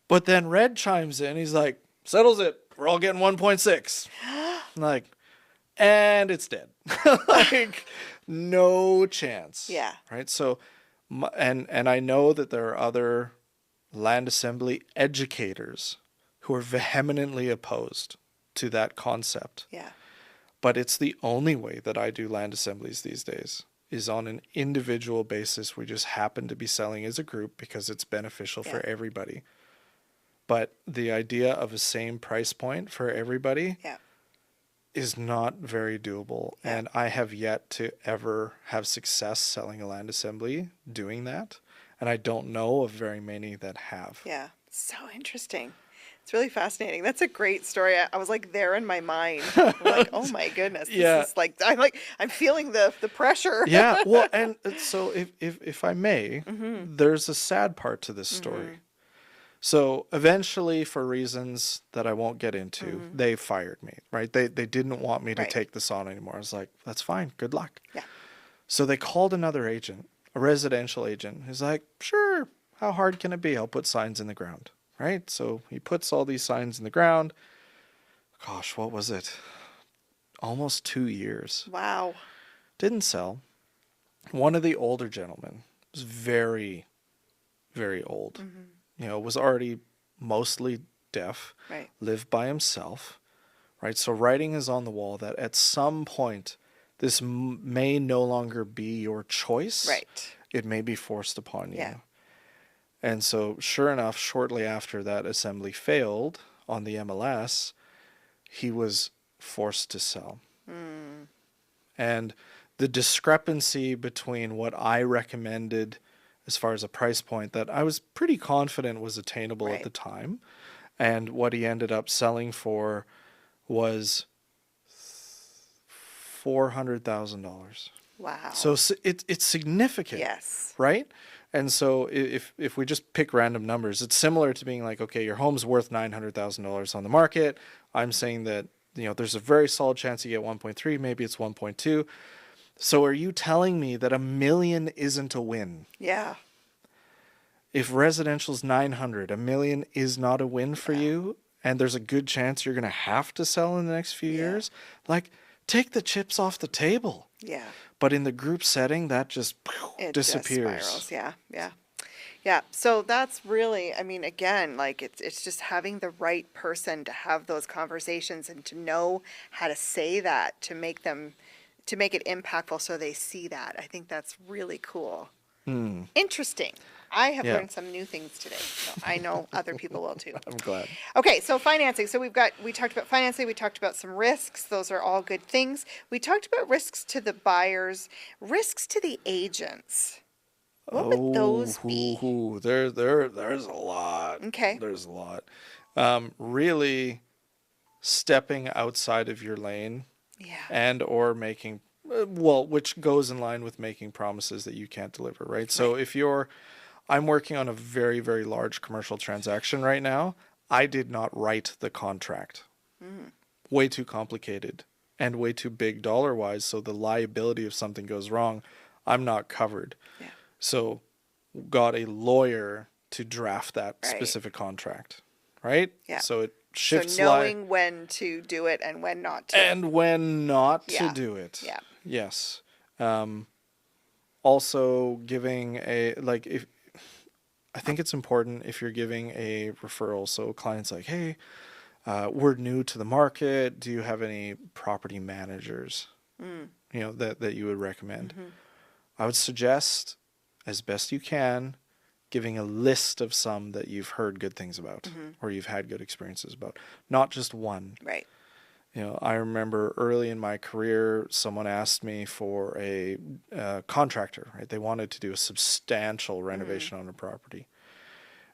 But then Red chimes in. He's like, settles it. We're all getting 1.6. I'm like, and it's dead. Like, no chance. Yeah. Right. So, and I know that there are other land assembly educators who are vehemently opposed to that concept. Yeah. But it's the only way that I do land assemblies these days, is on an individual basis. We just happen to be selling as a group because it's beneficial for everybody. But the idea of a same price point for everybody Yeah. is not very doable. Yeah. And I have yet to ever have success selling a land assembly doing that. And I don't know of very many that have. Yeah. So interesting. It's really fascinating. That's a great story. I was like there in my mind. I'm like, oh my goodness. This is like, I'm feeling the pressure. Yeah. Well, and so if I may, there's a sad part to this story. So eventually, for reasons that I won't get into, they fired me, right? They didn't want me to Right. take this on anymore. I was like, that's fine. Good luck. Yeah. So they called another agent, a residential agent. He's like, sure, how hard can it be? I'll put signs in the ground, right? So he puts all these signs in the ground. Gosh, what was it? Almost 2 years. Wow. Didn't sell. One of the older gentlemen was very, very old. You know, was already mostly deaf, Right. lived by himself, right? So writing is on the wall that at some point, this may no longer be your choice. Right. It may be forced upon you. Yeah. And so, sure enough, shortly after that assembly failed on the MLS, he was forced to sell. And the discrepancy between what I recommended as far as a price point that I was pretty confident was attainable Right. at the time, and what he ended up selling for was $400,000. Wow. So it's significant. Yes. Right? And so if we just pick random numbers, it's similar to being like, okay, your home's worth $900,000 on the market. I'm saying that, you know, there's a very solid chance you get 1.3, maybe it's 1.2. So are you telling me that $1 million isn't a win? Yeah. If residential's 900, $1 million is not a win for you, and there's a good chance you're going to have to sell in the next few years, like, take the chips off the table. Yeah. But in the group setting, that just It disappears. just spirals. Yeah. Yeah. Yeah. So that's really, I mean, again, like it's just having the right person to have those conversations and to know how to say that to make it impactful so they see that. I think that's really cool. Interesting. I have Yeah. learned some new things today. So I know other people will too. I'm glad. Okay, so financing. So we talked about financing, we talked about some risks. Those are all good things. We talked about risks to the buyers, risks to the agents. What would those be? There's a lot. Okay. There's a lot. Really stepping outside of your lane Yeah. and or making, well, which goes in line with making promises that you can't deliver, right? So if I'm working on a very, very large commercial transaction right now. I did not write the contract. Way too complicated and way too big dollar wise. So the liability if something goes wrong, I'm not covered. Yeah. So got a lawyer to draft that Right. specific contract, right? Yeah. So it So shifts knowing when to do it and when not to. and when not to Yeah. do it. Yeah. Yes. Also giving if I think it's important if you're giving a referral. So clients like, hey, we're new to the market. Do you have any property managers, that you would recommend? I would suggest, as best you can, giving a list of some that you've heard good things about or you've had good experiences about, not just one. Right. I remember early in my career, someone asked me for a contractor, right? They wanted to do a substantial renovation on a property.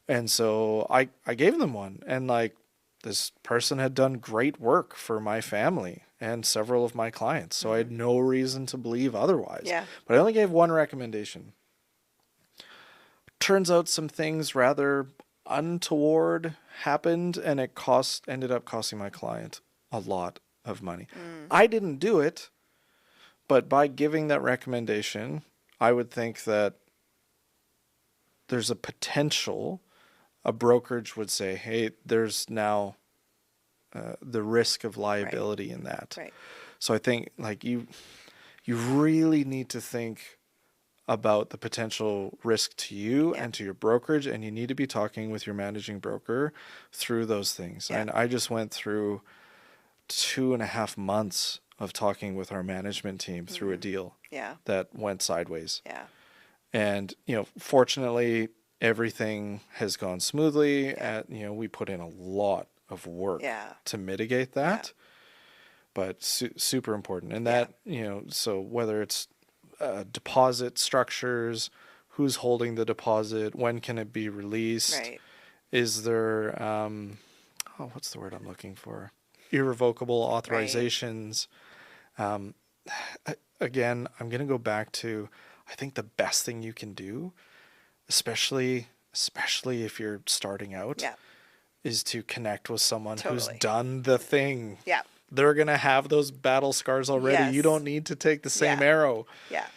And so I gave them one. And this person had done great work for my family and several of my clients. So I had no reason to believe otherwise. Yeah. But I only gave one recommendation. Turns out some things rather untoward happened, and it ended up costing my client a lot of money. I didn't do it, but by giving that recommendation, I would think that there's a potential a brokerage would say, hey, there's now the risk of liability in that. Right. So I think you really need to think about the potential risk to you and to your brokerage, and you need to be talking with your managing broker through those things. Yeah. And I just went through 2.5 months of talking with our management team through a deal that went sideways. Yeah. And, fortunately, everything has gone smoothly. We put in a lot of work to mitigate that, but super important. And that, so whether it's deposit structures, who's holding the deposit, when can it be released? Right. Is there, what's the word I'm looking for? Irrevocable authorizations. Again, I'm going to go back to, I think the best thing you can do, especially if you're starting out, is to connect with someone who's done the thing. Yeah. They're going to have those battle scars already. Yes. You don't need to take the same arrow. Yeah.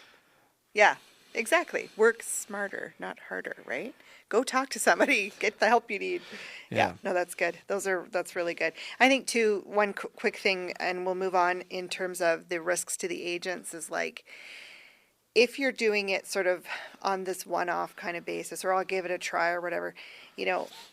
Yeah, exactly. Work smarter, not harder, right? Go talk to somebody, get the help you need. Yeah. No, that's good. That's really good. I think too, one quick thing, and we'll move on in terms of the risks to the agents, is if you're doing it sort of on this one-off kind of basis, or I'll give it a try or whatever,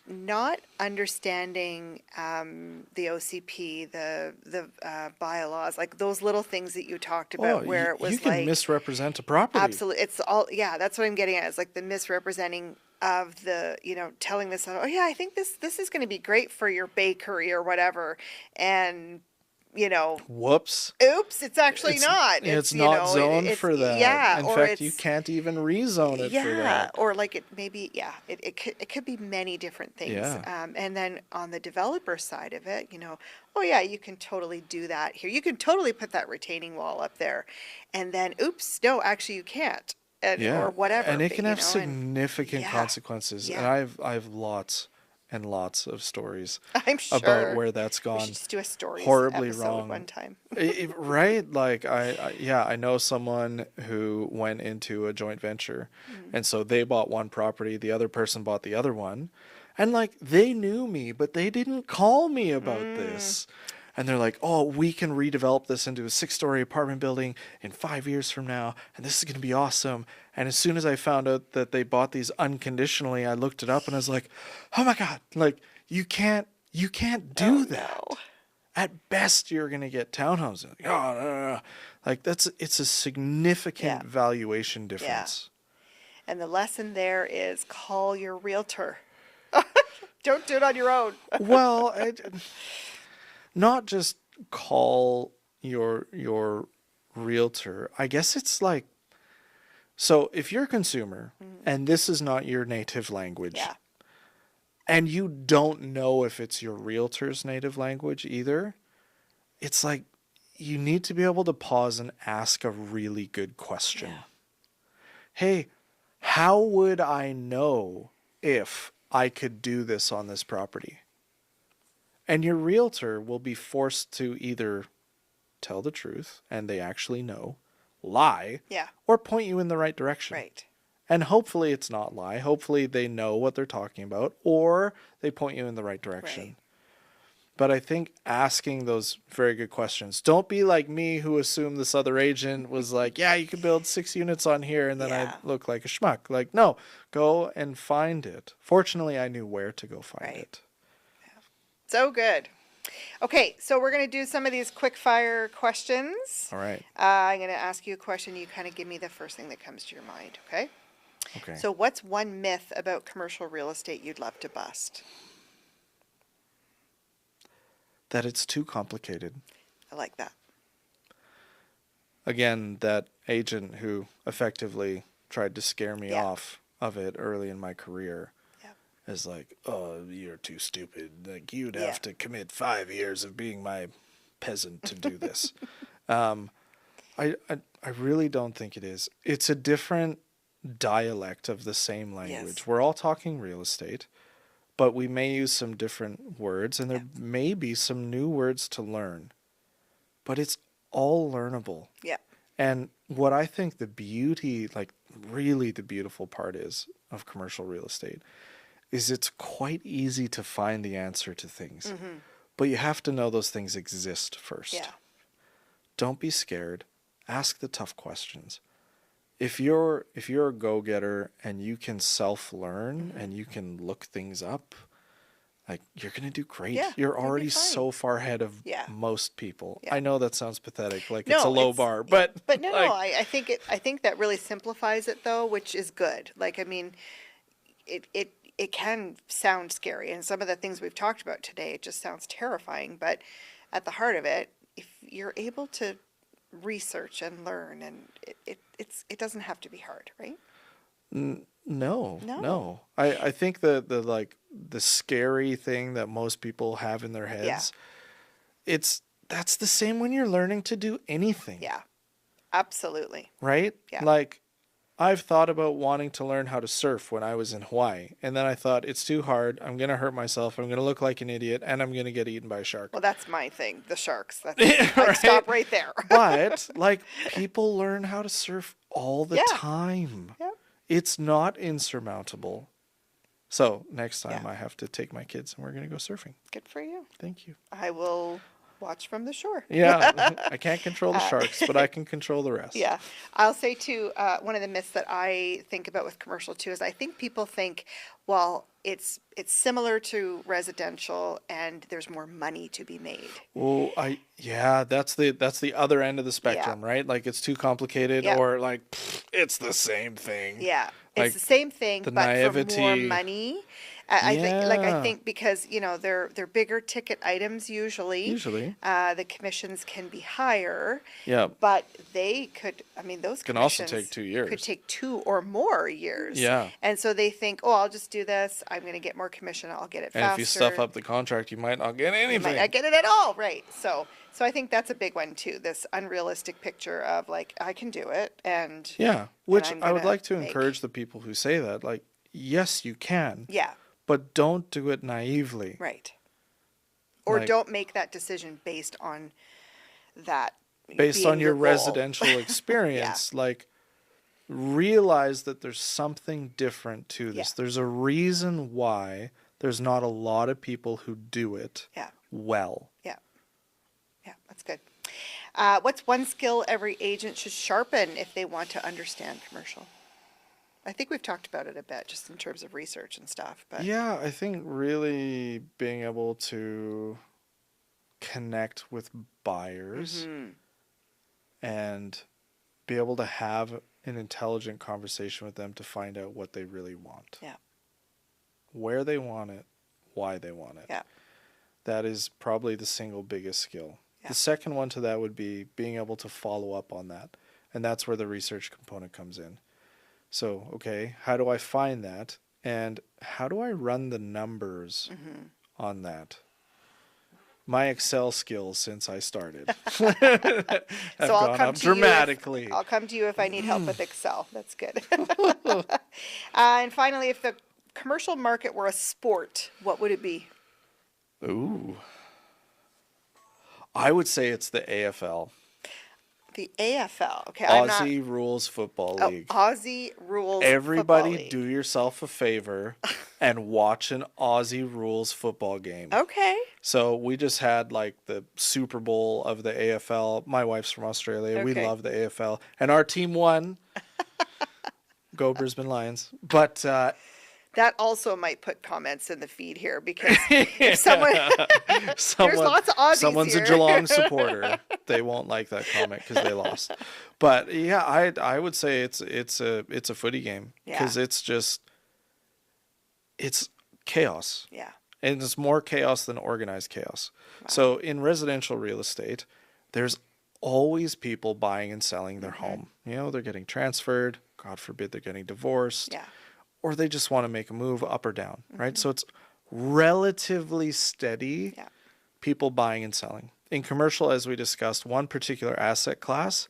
not understanding the OCP, the bylaws, those little things that you talked about, where it was you can misrepresent a property. Absolutely, it's all that's what I'm getting at. Is the misrepresenting of the telling this, oh yeah, I think this is going to be great for your bakery or whatever, and whoops. Oops, it's actually not. It's not zoned for that. Yeah. In fact, you can't even rezone it for that. Or it maybe, it could be many different things. Yeah. And then on the developer side of it, oh yeah, you can totally do that here. You can totally put that retaining wall up there. And then, oops, no, actually you can't. Or whatever. And it can have significant consequences. Yeah. And I have lots and lots of stories I'm sure about where that's gone we should just do a stories horribly episode wrong one time. Right? I know someone who went into a joint venture, and so they bought one property, the other person bought the other one, and they knew me, but they didn't call me about this. And they're like, oh, we can redevelop this into a 6-story apartment building in 5 years from now, and this is going to be awesome. And as soon as I found out that they bought these unconditionally, I looked it up and I was like, oh my God, you can't do that. No. At best, you're going to get townhomes. No. It's a significant valuation difference. And the lesson there is call your realtor. Don't do it on your own. Well, not just call your realtor. I guess it's so if you're a consumer and this is not your native language, and you don't know if it's your realtor's native language either, it's you need to be able to pause and ask a really good question. Hey, how would I know if I could do this on this property? And your realtor will be forced to either tell the truth and they actually know, lie, or point you in the right direction. Right. And hopefully it's not lie. Hopefully they know what they're talking about, or they point you in the right direction. Right. But I think asking those very good questions. Don't be like me, who assumed this other agent was like, yeah, you can build 6 units on here, and then I look like a schmuck. Like, no, go and find it. Fortunately, I knew where to go find it. Yeah. So good. Okay, so we're going to do some of these quick fire questions. All right. I'm going to ask you a question. You kind of give me the first thing that comes to your mind, okay? Okay. So what's one myth about commercial real estate you'd love to bust? That it's too complicated. I like that. Again, that agent who effectively tried to scare me off of it early in my career is like, oh, you're too stupid. Like, you'd have to commit 5 years of being my peasant to do this. I really don't think it is. It's a different dialect of the same language. Yes. We're all talking real estate, but we may use some different words, and there may be some new words to learn. But it's all learnable. Yeah. And what I think the beauty, like really the beautiful part is of commercial real estate, is it's quite easy to find the answer to things. Mm-hmm. But you have to know those things exist first. Yeah. Don't be scared. Ask the tough questions. If you're a go-getter and you can self-learn and you can look things up, like, you're going to do great. Yeah, you're you'll be already fine. so far ahead of Yeah. most people. Yeah. I know that sounds pathetic, like No, it's a low bar, but no, like, I think that really simplifies it though, which is good. Like, I mean, it can sound scary, and some of the things we've talked about today, it just sounds terrifying. But at the heart of it, if you're able to research and learn, and it doesn't have to be hard, right? No. I think the scary thing that most people have in their heads, that's the same when you're learning to do anything. Yeah, absolutely. Right? Yeah. Like, I've thought about wanting to learn how to surf when I was in Hawaii, and then I thought, it's too hard. I'm going to hurt myself. I'm going to look like an idiot, and I'm going to get eaten by a shark. Well, that's my thing, the sharks. That's, Right? I'd stop right there. But, like, people learn how to surf all the time. Yep. It's not insurmountable. So next time Yeah. I have to take my kids and we're going to go surfing. Good for you. Thank you. I will watch from the shore. Yeah, I can't control the sharks, but I can control the rest. Yeah. I'll say too, one of the myths that I think about with commercial too is I think people think, well, it's similar to residential and there's more money to be made. Well, that's the other end of the spectrum, right? Like, it's too complicated, or like, it's the same thing. Yeah. Like, It's the same thing, the but naivety. for more money. I think because, they're bigger ticket items usually. The commissions can be higher. Yeah. But they could, those Can also commissions take 2 years. could take 2 or more years. Yeah. And so they think, oh, I'll just do this. I'm going to get more commission. I'll get it faster. And if you stuff up the contract, you might not get anything. You might not get it at all, right? So I think that's a big one too. This unrealistic picture of like, I can do it, and which and I would gonna like to encourage the people who say that. Like, yes, you can. Yeah. But don't do it naively. Right. Or Like, don't make that decision based on that. based being on your goal. residential experience. Like, realize that there's something different to this. Yeah. There's a reason why there's not a lot of people who do it well. Yeah. Yeah, that's good. What's one skill every agent should sharpen if they want to understand commercial? I think we've talked about it a bit just in terms of research and stuff. But Yeah, I think really being able to connect with buyers and be able to have an intelligent conversation with them to find out what they really want. Yeah. Where they want it, why they want it. Yeah. That is probably the single biggest skill. Yeah. The second one to that would be being able to follow up on that. And that's where the research component comes in. So, okay, how do I find that? And how do I run the numbers on that? my Excel skills since I started have So I'll gone come up to you dramatically. I'll come to you if I need help with Excel. That's good. And finally, if the commercial market were a sport, what would it be? Ooh. I would say it's the AFL. The AFL. Okay, I'm not. Aussie Rules Football Oh, League. Aussie Rules Everybody Football League. do yourself a favor and watch an Aussie Rules football game. Okay. So we just had like the Super Bowl of the AFL. My wife's from Australia. We Okay. love the AFL. And our team won. Go Brisbane Lions. But That also might put comments in the feed here because if someone there's lots of Aussies someone's here. a Geelong supporter, they won't like that comment because they lost. But yeah, I would say it's a footy game because Yeah. it's chaos. Yeah. And it's more chaos than organized chaos. So in residential real estate, there's always people buying and selling their home. You know, they're getting transferred. God forbid they're getting divorced. Yeah. Or they just want to make a move up or down, right? So it's relatively steady, Yeah. people buying and selling. In commercial, as we discussed, one particular asset class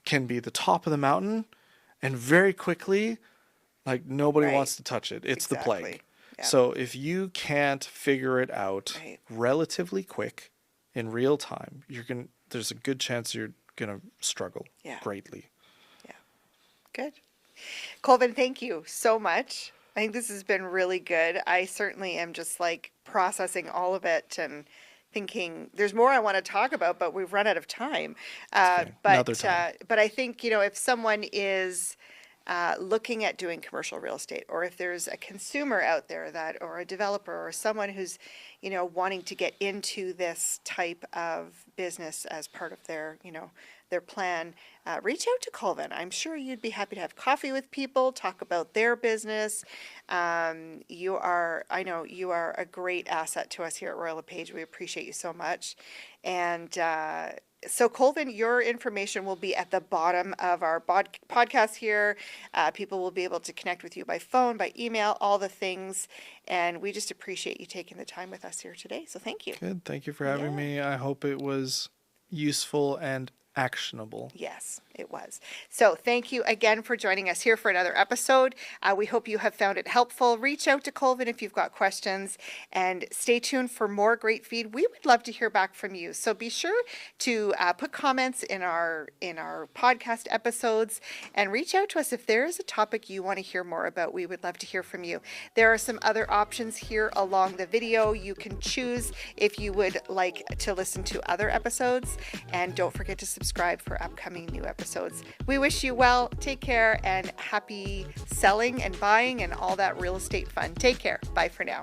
can be the top of the mountain and very quickly, like nobody Right. wants to touch it. It's the plague. Exactly. Yeah. So if you can't figure it out Right. relatively quick in real time, there's a good chance you're going to struggle Yeah. greatly. Good. Colvin, thank you so much. I think this has been really good. I certainly am just like processing all of it and thinking there's more I want to talk about, but we've run out of time. Okay. Another time. But I think, if someone is looking at doing commercial real estate, or if there's a consumer out there or a developer or someone who's, wanting to get into this type of business as part of their plan, reach out to Colvin. I'm sure you'd be happy to have coffee with people, talk about their business. I know you are a great asset to us here at Royal LePage. We appreciate you so much. And so Colvin, your information will be at the bottom of our podcast here. People will be able to connect with you by phone, by email, all the things. And we just appreciate you taking the time with us here today. So thank you. Good. Thank you for having me. I hope it was useful and actionable. Yes, it was. So thank you again for joining us here for another episode. We hope you have found it helpful. Reach out to Colvin if you've got questions, and stay tuned for more great feed. We would love to hear back from you. So be sure to put comments in our podcast episodes and reach out to us if there is a topic you want to hear more about. We would love to hear from you. There are some other options here along the video. You can choose if you would like to listen to other episodes, and don't forget to subscribe for upcoming new episodes. We wish you well, take care, and happy selling and buying and all that real estate fun. Take care. Bye for now.